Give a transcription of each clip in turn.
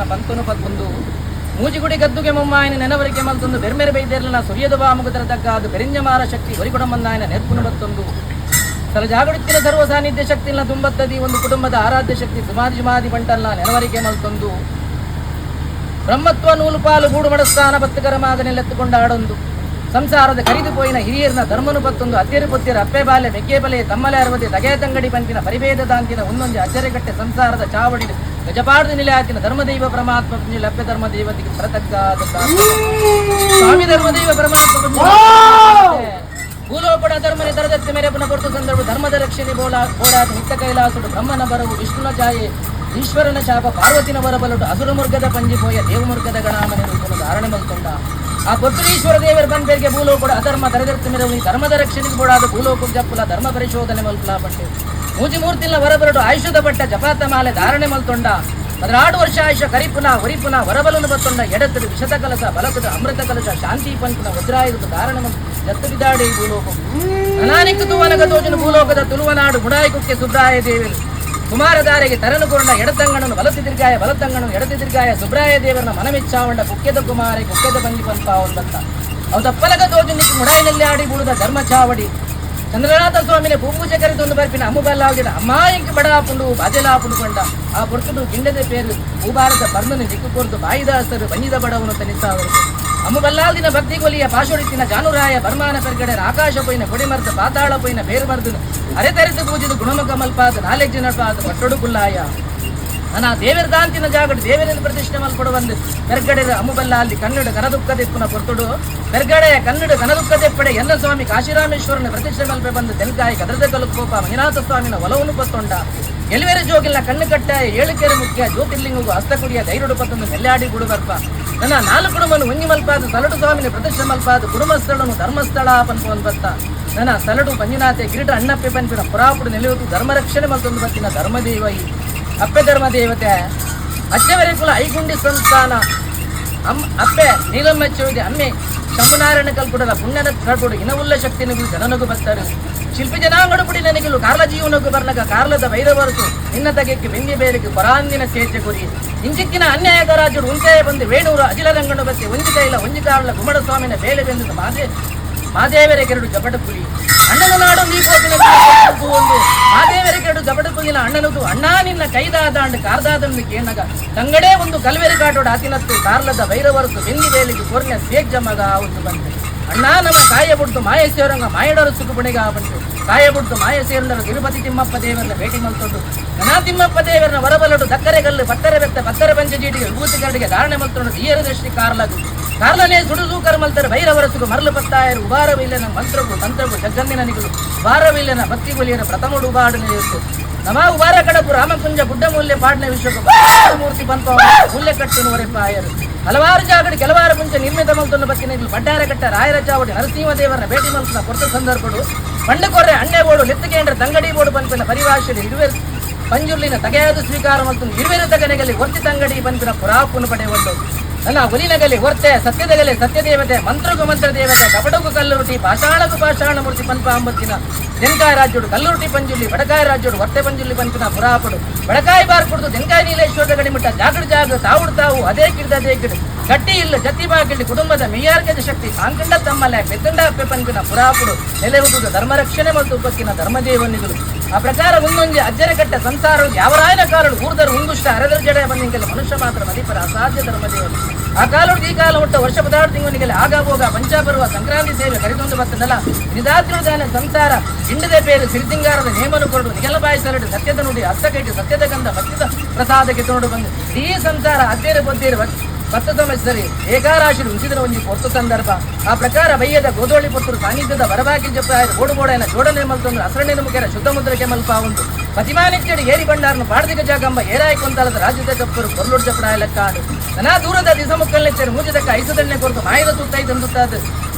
ನನ್ನ ಪಂತನು ಪತ್ತೊಂದು ಮೂಜಿಗುಡಿ ಗದ್ದುಗೆ ಮೊಮ್ಮಾಯನ ನೆನವರಿಕೆ ಮಲ್ತೊಂದು ಬೆರ್ಮೆರೆ ಬೈದೇರ್ಲನ ಸುರಿಯದು ಬಾಮುಗದರ ತಗ್ಗ ಅದು ಬೆರಿಂಜಮಾರ ಶಕ್ತಿ ಹೊರಿಕೊಡಮಂದಾಯನ ನೆರ್ಪುನು ಬತ್ತೊಂದು ತಲ ಜಾಗೃತಿನ ಸರ್ವ ಸಾನ್ನಿಧ್ಯ ಶಕ್ತಿನ ತುಂಬತ್ತದಿ ಒಂದು ಕುಟುಂಬದ ಆರಾಧ್ಯ ಶಕ್ತಿ ಸುಮಾದಿ ಬಂಟಲ್ನ ನೆನವರಿಕೆ ಮಲ್ತೊಂದು ಬ್ರಹ್ಮತ್ವ ನೂಲು ಪಾಲು ಗೂಡು ಮಡಸ್ಥಾನ ಬತ್ತುಗರ ಮಾಗನೆಲ್ಲೆತ್ತುಕೊಂಡ ಆಡೊಂದು ಸಂಸಾರದ ಕರಿದು ಪೋಯಿನ ಹಿರಿಯರ್ನ ಧರ್ಮನು ಪತ್ತೊಂದು ಅತ್ತೆರು ಪೊತ್ತಿರ ಅಪ್ಪೆ ಬಾಲ್ಯ ಮೆಕ್ಕೆ ಬಲೆ ತಮ್ಮಲೆ ಅರವದೆ ತಗೆ ತಂಗಡಿ ಪಂಪಿನ ಪರಿಭೇದ ದಾಂತಿನ ಒಂದೊಂದು ಅಜ್ಜರೆಗಟ್ಟೆ ಸಂಸಾರದ ಚಾವಡಿ ಗಜಪಾರ್ದು ನಿಲಯಾತಿನ ಧರ್ಮದೈವ ಪರಮಾತ್ಮ ಲಭ್ಯ ಧರ್ಮ ದೈವತಿಗೆ ಪ್ರತಗ್ಗಾದ ಸ್ವಾಮಿ ಧರ್ಮದೈವ ಪರಮಾತ್ಮ ಭೂಲೋಪಡ ಧರ್ಮನೆ ತರದತ್ತಿ ಮೇರೆ ಪುನಃ ಕೊಟ್ಟು ಸಂದರ್ಭ ಧರ್ಮದ ರಕ್ಷಣೆ ಬೋಡಾದ ನಿತ್ಯ ಕೈಲಾಸುಡು ಬ್ರಹ್ಮನ ಬರವು ವಿಷ್ಣುನ ಛಾಯೆ ಈಶ್ವರನ ಶಾಪ ಪಾರ್ವತಿನ ಬರಬಲುಡು ಅಸುರ ಮುರ್ಗದ ಪಂಜಿಪೋಯ ದೇವಮುರ್ಗದ ಗಣಾಮನೆ ರೂಪನು ಧಾರಣೆ ಮಲ್ಕೊಂಡ ಆ ಪುತ್ರೀಶ್ವರ ದೇವರ ಬಂಪೇರಿಗೆ ಭೂಲೋಪಡ ಅಧರ್ಮ ತರದತ್ತಿ ಮೇರೆ ಧರ್ಮದ ರಕ್ಷಣೆಗೆ ಬೋಡಾದ ಭೂಲೋಕ ಜಪ್ಪುಲ ಧರ್ಮ ಪರಿಶೋಧನೆ ಮಲ್ಪಲಾ ಪಟ್ಟೆ ಮೂರ್ತಿಲ ವರಬರಡು ಆಯುಷದ ಪಟ್ಟ ಜಪಾತ ಮಾಲೆ ಧಾರಣೆ ಮಲ್ತೊಂಡ 16 ವರ್ಷ ಆಯುಷ ಕರಿಪುನ ಹೊರಿಪುನ ವರಬಲನು ಬತ್ತೊಂಡ ಎಡತಡು ವಿಷದ ಕಲಸ ಬಲಕದ ಅಮೃತ ಕಲಶ ಶಾಂತಿ ಪಂಪುನ ವಜ್ರಾಯುಧ ಧಾರಣ ಜತ್ತು ಬಿದಾಡಿ ಭೂಲೋಕ ಅನಾನಿಕ ತುವನಗ ತೋಜನು ಭೂಲೋಕದ ತುಳುವನಾಡು ಮುಡಾಯಿಕುಕ್ಕೆ ಸುಬ್ರಾಯ ದೇವರು ಕುಮಾರಧಾರೆಗೆ ತರನುಕೊಂಡ ಎಡತಂಗಣನು ಬಲತಿ ದೀರ್ಘಾಯ ಬಲತಂಗಣನು ಎಡತಿ ದೀರ್ಘಾಯ ಸುಬ್ರಾಯ ದೇವರನ್ನ ಮನಮೆಚ್ಚಾವಂಡ ಕುಕ್ಕೆದ ಕುಮಾರೆ ಕುಕ್ಕೆದ ಬಂದಿ ಪಂಪ ಒಂದಂತ ಅವ ತಪ್ಪಲಗ ತೋಜನಿಕ್ಕೆ ಮುಡಾಯಿನಲ್ಲಿ ಆಡಿ ಬುಳುದ ಧರ್ಮ ಚಾವಡಿ ಚಂದ್ರನಾಥ ಸ್ವಾಮಿನ ಭೂಪೂಜೆ ಕರೆದೊಂದು ಬರ್ಪಿನ ಅಮ್ಮುಬಲ್ಲಾಗಿನ ಅಮ್ಮಾಯಿಗೆ ಬಡಾಪುಂಡು ಬಾಜೆಲಾಪುಂಡು ಕೊಂಡ ಆ ಪುರುಷನು ಗಿಂಡದ ಪೇರು ಭೂಭಾರತ ಬರ್ಮನು ದಿಕ್ಕು ಕೊರ್ದು ಬಾಯಿದಾಸರು ಬನ್ನಿದ ಬಡವನು ತನಿಸಾವರು ಅಮ್ಮುಬಲ್ಲಾದಿನ ಭಕ್ತಿ ಕೊಲಿಯ ಪಾಶೋಡಿತಿನ ಜಾನುರಾಯ ಬರ್ಮಾನ ಪೆರ್ಗಡೆ ಆಕಾಶ ಪೊಯ್ನ ಕೊಡಿಮರ್ದ ಪಾತಾಳ ಪೊಯ್ನ ಬೇರು ಮರ್ದನು ಅರೆತರಿತು ಪೂಜಿದು ಗುಣಮುಖ ಮಲ್ಪಾದ ನಾಲೆಜ್ಜು ನಡ್ಪಾದ ಪಟ್ಟೊಡು ಕುಲ್ಲಾಯ ಅನಾ ದೇವರ ದಾಂತಿನ ಜಾಗಡು ದೇವರಲ್ಲಿ ಪ್ರತಿಷ್ಠೆ ಮಲ್ಪಡುವಂದು ಬೆರ್ಗಡೆ ಅಮ್ಮುಬಲ್ಲ ಅಲ್ಲಿ ಕನ್ನಡ ಕನದುಕ್ಕದೆಪ್ಪುನ ಕೊರ್ತುಡು ಬೆರ್ಗಡೆಯ ಕನ್ನಡ ಕನದುಕ್ಕದೆಪ್ಪಡೆ ಎಲ್ಲ ಸ್ವಾಮಿ ಕಾಶಿರಾಮೇಶ್ವರನ ಪ್ರತಿಷ್ಠೆ ಮಲ್ಪೆ ಬಂದು ತೆನ್ಕಾಯಿ ಕದ್ರದ ಕಲುಕೋಪ ಮಂಜುನಾಥ ಸ್ವಾಮಿನ ಒಲವನ್ನು ಪತ್ತೊಂಡ ಎಲ್ವೇರ ಜೋಗಿಲ್ಲ ಕಣ್ಣು ಕಟ್ಟಾಯ ಏಳುಕೆರೆ ಮುಖ್ಯ ಜ್ಯೋತಿರ್ಲಿಂಗು ಹಸ್ತಕುಡಿಯ ಧೈರ್ಯಡು ಪತ್ತೊಂದು ನೆಲ್ಲಾಡಿ ಗುಡುಬರ್ಪ ನನ್ನ 4 ಕುಡುಂಬನು ಒಂಗಿ ಮಲ್ಪಾದ ಸಲಟು ಸ್ವಾಮಿನ ಪ್ರತಿಷ್ಠೆ ಮಲ್ಪಾದ ಕುಡುಂಬಸ್ಥಳನು ಧರ್ಮಸ್ಥಳ ಪನ್ಪೋನ್ ಬತ್ತ ನನ್ನ ಸಲಟು ಮಂಜುನಾಥೆ ಕಿರೀಟ ಅಣ್ಣಪ್ಪೆ ಪನ್ಪಿನ ಪುರಾಪುಡು ನೆಲೆಯುವುದು ಧರ್ಮ ರಕ್ಷಣೆ ಮಲ್ತೊಂದು ಬತ್ತಿನ ಧರ್ಮದೇವ ಅಪ್ಪೆ ಧರ್ಮ ದೇವತೆ ಅಚ್ಚವರೆ ಕುಲ ಐಗುಂಡಿ ಸಂಸ್ಥಾನ ಅಪ್ಪೆ ನೀಲಮ್ಮೆಚ್ಚುವಿದೆ ಅಮ್ಮೆ ಶಂಭುನಾರಾಯಣ ಕಲ್ಪುಡದ ಪುಣ್ಯದ ಕಲ್ಪುಡು ಇನವುಲ್ಲ ಶಕ್ತಿ ನಗು ಜನನಗು ಬರ್ತಾರೆ ಶಿಲ್ಪಿ ಜನಾಂಗಡು ಪುಡಿ ನನಗಿಲು ಕಾರ್ಲ ಜೀವನಗು ಬರ್ಲಗ ಕಾರ್ಲದ ವೈರವರತು ನಿನ್ನ ತಗೆಕ್ಕೆ ಬೆಂಗಿ ಬೇಲಿಗೆ ಪರಾಂದಿನ ಚೇಚೆ ಗುರಿ ಇಂಚಿಕ್ಕಿನ ಅನ್ಯಾಯದ ರಾಜರು ಉಂಟೆ ಬಂದು ವೇಣೂರು ಅಜಿಲರಂಗಡು ಬತ್ತಿ ಒಂಜಿ ಕೈಲ ಒಂಜಿ ಕಾರ್ಲ ಗುಮ್ಮಡ ಸ್ವಾಮಿನ ಬೇಲೆ ಬೆಂದು ಮಾದೇವರೆ ಕೆರಡು ಜಪಟ ಪುಲಿ ಅಣ್ಣನ ನಾಡು ನೀಪೋದಿನ ಒಂದು ಮಾದೇವರೆ ಕೆರಡು ಜಪಟ ಪುಲಿನ ಅಣ್ಣನದು ಅಣ್ಣ ನಿನ್ನ ಕೈದಾದಾಂಡು ಕಾರ್ದಾದಂಡು ಕೇನಗ ತಂಗಡೇ ಒಂದು ಕಲ್ವೆರಿ ಕಾಟೋಡ ಅತಿನತ್ತು ಕಾರ್ಲದ ವೈರವರತು ಬೆಂಗಿ ಬೇಲಿಗೆ ಕೊರ್ನ ಸೇಗ್ ಜಮಗ ಒಂದು ಬಂತು ಅಣ್ಣ ನಮ್ಮ ಕಾಯ ಬಿಡ್ತು ಮಾಯೇಶ್ವರಂಗ ಮಾಯಡರು ಸುಖಪುಣಿಗ ಬಂತು ಕಾಯ ಬಿಡ್ತು ಮಾಯೇಶ್ವರನ ತಿರುಪತಿ ತಿಮ್ಮಪ್ಪ ದೇವರನ್ನ ಭೇಟಿ ಮಲ್ತೊಂಡು ಗಣಾ ತಿಮ್ಮಪ್ಪ ದೇವರನ್ನ ಹೊರಬಲಡು ದಕ್ಕರೆಗಲ್ಲು ಪತ್ತರೆ ಬೆತ್ತ ಪತ್ತರೆ ಪಂಚ ಜೀಟಿಗೆ ವಿಭೂತಿ ಕರಡಿಗೆ ಧಾರಣೆ ಮಲ್ತೊಂಡು ತೀಯರ ದೃಷ್ಟಿ ಕಾರ್ಲಗು ಕಾರ್ಲನೇ ಸುಡುದು ಕರ್ಮಲ್ತಾರೆ ಭೈರವರಸುಗು ಮರಳು ಪತ್ತಾಯರು ಉಬಾರವಿಲ್ಲನ ಮಂತ್ರವು ತಂತ್ರವು ಜಗನ್ನಿನ ನಿಗಲು ಉಬಾರವಿಲ್ಲನ ಭಕ್ತಿ ಬಲಿಯನ ಪ್ರಥಮಡು ಉಬಾಡು ನಡೆಯಿತು ನಮ ಉಬಾರ ಕಡಪು ರಾಮಕುಂಜ ಗುಡ್ಡ ಮೂಲ್ಯ ಪಾಡ್ನೆ ವಿಶ್ವಕ ಮೂರ್ತಿ ಪಂಪ ಮೂಲ್ಯ ಕಟ್ಟು ನೋರೆಪ್ಪಾಯರು ಹಲವಾರು ಜಾಗಡಿ ಕೆಲವಾರು ಮುಂಚೆ ನಿರ್ಮಿತ ಮಲ್ತೊಂದು ಬತ್ತಿನ ಬಡ್ಡಾರ ಕಟ್ಟ ರಾಯರ ಚಾವಡಿ ನರಸಿಂಹದೇವರನ್ನ ಭೇಟಿ ಮಲ್ತನ ಕೊರತ ಸಂದರ್ಭಗಳು ಬಂಡಕೊರ್ರೆ ಅಣ್ಣೆ ಬೋಡು ನೆತ್ತಿಗೆಂಡ್ರೆ ತಂಗಡಿ ಬೋಡು ಪಂಪಿನ ಪರಿಭಾಷೆಯಲ್ಲಿ ಇರುವೆರು ಪಂಜುರ್ಲಿನ ತಗೆಯಾದ ಸ್ವೀಕಾರ ಮಲ್ತೊಂದು ಇರುವೆರು ತಗನೆಗಲಿ ಹೊರ್ತಿ ತಂಗಡಿ ಪಂಪಿನ ಪುರಾಪುನು ಪಡೆಯುವುದು ನನ್ನ ಒಲಿನಗಲಿ ಹೊರ್ತೆ ಸತ್ಯದಗಲಿ ಸತ್ಯದೇವತೆ ಮಂತ್ರಗು ಮಂತ್ರ ದೇವತೆ ಕಪಟಗು ಕಲ್ಲುರುಟಿ ಪಾಷಾಣಗು ಪಾಷಾಣ ಮೂರ್ತಿ ಪಂಪ ಅಂಬತ್ತಿನ ತೆನ್ಕಾಯಿ ರಾಜ್ಯೋಡು ಕಲ್ಲುರುಟಿ ಪಂಜುರ್ಲಿ ಬಡಕಾಯಿ ರಾಜ್ಯೋಡು ಹೊರ್ತೆ ಪಂಜುರ್ಲಿ ಪಂಪಿನ ಪುರಾಪಡು ಬಡಕಾಯಿ ಬಾರ್ಪುಡ್ದು ತೆನ್ಕಾಯಿ ನೀಲೇಶ್ವರದ ಗಡಿಮಿಟ್ಟ ಜಾಗಡು ಜಾಗ ತಾವುಡು ತಾವು ಅದೇ ಕಿಡು ಗಟ್ಟಿ ಇಲ್ಲ ಜತಿ ಬಾಗಿಲಿ ಕುಟುಂಬದ ಮೇಯಾರ್ಗದ ಶಕ್ತಿ ಕಾಂಕಂಡ ತಮ್ಮಲೆ ಪೆತ್ತಂಡ ಅಪ್ಪೆ ಪಂಪಿನ ಪುರಾಪುಡು ನೆಲೆಯುವುದು ಧರ್ಮ ರಕ್ಷಣೆ ಮತ್ತು ಉಪಕ್ಕಿನ ಧರ್ಮದೇವನಿಗಳು ಆ ಪ್ರಕಾರ ಮುಂದೊಂದು ಅಜ್ಜರೆ ಕಟ್ಟ ಸಂಸಾರ ಯಾವರಾಯನ ಕಾರಣ ಊರ್ದರು ಉಂಗುಷ್ಟ ಅರೆದರ ಜಡೆ ಬಂದಿಂಗಲ್ಲಿ ಮನುಷ್ಯ ಮಾತ್ರ ಮದಿಪರ ಅಸಾಧ್ಯ ಧರ್ಮದೇವರು ಆ ಕಾಲೋಡು ಈ ಕಾಲ ಒಟ್ಟ ವರ್ಷ ಪದಾರ್ಥ ತಿಂಗಳಿಗೆಲ್ಲ ಆಗ ಹೋಗ ಪಂಚ ಬರುವ ಸಂಕ್ರಾಂತಿ ಸೇವೆ ಕರಿತೊಂದು ಬರ್ತದಲ್ಲ ನಿದಾತ್ರಿದಾನ ಸಂಸಾರ ಹಿಂಡದೆ ಬೇರು ಸಿರಿಸಿಂಗಾರದ ನೇಮನು ಕೊರಡು ನಿಗಲ ಬಾಯಿ ಸರಡು ಸತ್ಯದ ನುಡಿ ಹಸ್ತಕೈಟು ಸತ್ಯದ ಗಂಧ ಭಕ್ತಿದ ಪ್ರಸಾದಕ್ಕೆ ತೋಡು ಬಂದು ಈ ಸಂಸಾರ ಅದ್ದೇರು ಬದ್ದೇರು ಭತ್ತ ಸಮಸ್ಯರಿ ಏಕಾರಾಶಿ ಉಂಚಿದ್ರ ಒಂಜಿ ಪೊತ್ತು ಸಂದರ್ಭ ಆ ಪ್ರಕಾರ ಬಯ್ಯದ ಗೋದೋಳಿ ಪೊತ್ತರು ಸಾನ್ನಿಧ್ಯದ ಬರಬಾಕಿ ಜಪ್ಪಾಯ ಗೋಡು ಬೋಡನ ಜೋಡನೆ ಮಲ್ತೊಂದು ಹಸರಣ್ಣಿನ ಮುಖೇನ ಶುದ್ಧ ಮುದ್ರಕ್ಕೆ ಮಲ್ಪ ಉಂಟು ಪ್ರತಿಮಾನಿಚ್ಚಡಿ ಏರಿ ಬಂಡಾರನು ಪಾಡ್ದಿಗ ಜಾಗಂಬ ಏರಾಯಿ ಕೊಂತಾಲದ ರಾಜ್ಯದ ಕಪ್ಪರು ಕೊರ್ಲುಡ್ ಜಪಡಾಯ ಲೆಕ್ಕಾಡು ನಾ ದೂರದ ದಿಸ ಮುಕ್ಕಲ್ಲೆಚ್ಚರು ಮೂಜದಕ್ಕ ಐಸದಣ್ಣೆ ಕೊರತು ಮಾಯದ ತುತ್ತೈದಂದುತ್ತಾದ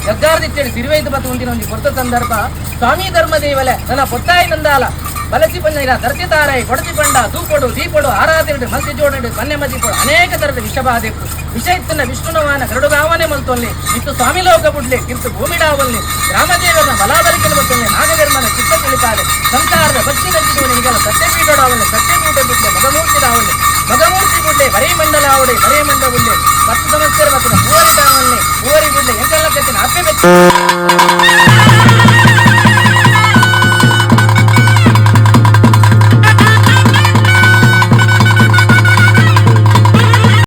ಜಗ್ಗಾರ್ದಿಚ್ಚಡಿ ಸಿರಿವೈದು ಬತ್ತು ಉಂಟಿನ ಒಂಜಿ ಕೊರತ ಸಂದರ್ಭ ಸ್ವಾಮಿ ಧರ್ಮದೇವಲೆ ನನ್ನ ಪೊತ್ತಾಯಿ ನಂದಾಲ ಬಲಸಿ ಪಂಜ ಧರತಿ ತಾರಾಯಿ ಕೊಡತಿ ಪಂಡ ತೂಪೊಡು ದೀಪೊಡು ಆರಾಧಿರು ಮಲ್ತಿ ಜೋಡಡು ಪನ್ನೆ ಮದಿಪೊಡು ಅನೇಕ ತರದ ವಿಷಬಾಧೆಪ್ಪು ವಿಷ ಇತ್ತಿನ ವಿಷ್ಣುನವಾನ ಗರುಡುಗಾವನೆ ಮಲ್ತೊಲ್ಲಿ ಇತ್ತು ಸ್ವಾಮಿ ಲೋಕ ಬುಡ್ಲೆ ಕಿರ್ತು ಭೂಮಿಡಾವಲ್ಲಿ ಗ್ರಾಮದೇವರನ ಬಲಾಬಲಿಕೆನ ಮತ್ತೊಲ್ಲಿ ನಾಗಧರ್ಮನ ಚಿತ್ತ ತಿಳಿತಾರೆ ಸಂಸಾರದ ಭಕ್ತಿನ ಜೀವನಿಗೆಲ್ಲ ಸತ್ಯಪೀಠಡಾವಲ್ಲಿ ಸತ್ಯಪೀಠ ಬಿಡ್ಲೆ ಮಗಮೂರ್ತಿದಾವಲ್ಲಿ ಮಗಮೂರ್ತಿ ಬುಡ್ಲೆ ಬರೀ ಮಂಡಲಾವಡೆ ಬರೀ ಮಂಡ ಬುಡ್ಲೆ 10 ಸಂವತ್ಸರ ಮತ್ತು ಮೂವರಿ ಬಿಡ್ಲೆ ಎಂಕೆಲ್ಲ ಕತ್ತಿನ ಅಪ್ಪೆ ಬೆಚ್ಚ